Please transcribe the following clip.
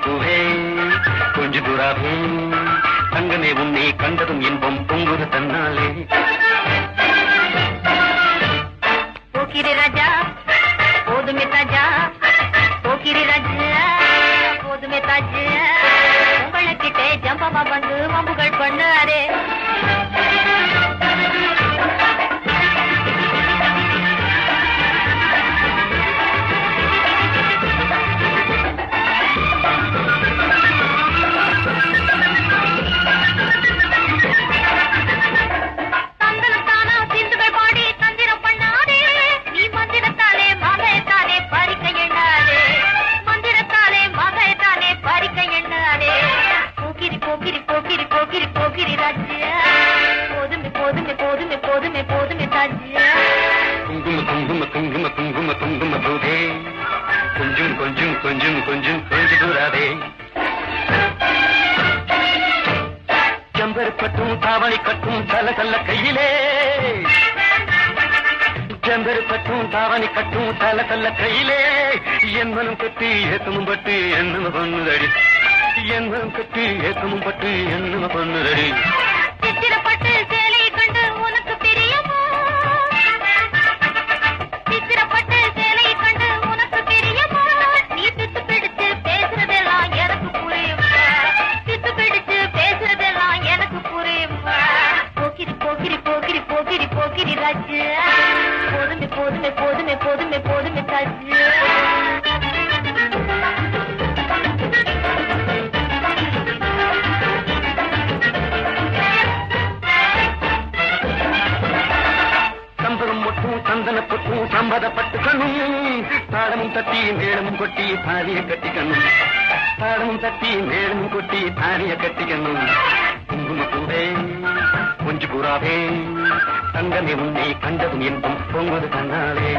பூவே கொஞ்சு புறாவே தங்கமே உன்னை கண்டதும் இன்பம் பொங்குது தன்னாலே. போக்கிரி ராஜா போதுமே தாஜா, போக்கிரி ராஜா போதுமே தாஜா, உங்களுக்கிட்டே ஜம்பமா வந்து வம்புகள் பண்ணாரே. குங்கும குங்கும குங்கும குங்கும குங்கும பூவே கொஞ்சம் கொஞ்சம் கொஞ்சம் கொஞ்சம் கொஞ்சு தூராதே. செம்பரு கட்டும் தாவணி கட்டும் தல தல்ல கையிலே, செம்பரு கட்டும் தாவணி கட்டும் தல தல்ல கையிலே, என் மனம் கட்டி ஏத்தமும் பட்டு என்ன பண்ணுதடி, என் மனம் கட்டி ஏத்தமும் பட்டு என்ன பண்ணுதடி. சித்திரப்பட்டு சேலை கண்டு உனக்கு பிரியமோ, சித்திரப்பட்டு சேலை கண்டு உனக்கு பிரியமோ, நீ பித்து பிடிச்சு பேசுறதெல்லாம் எனக்கு புரியுமா, பித்து பிடிச்சு பேசுறதெல்லாம் எனக்கு புரியுமா. போக்கிரி போக்கிரி போக்கிரி போக்கிரி போக்கிரி ராஜா, போதுமே போதுமே போதுமே போதுமே போதுமே தாஜா. சந்தனப்பட்டும் சம்பதப்பட்டு கண்ணும் தாளமும் தட்டி மேளமும் கொட்டி தாலிய கட்டிக்கணும், தாளமும் தட்டி மேளமும் கொட்டி தாலிய கட்டிக்கணும். குங்கும பூவே கொஞ்சு புறாவே தங்கமே உன்னை கண்டதும் என்பும் பொங்குது கண்ணாலே.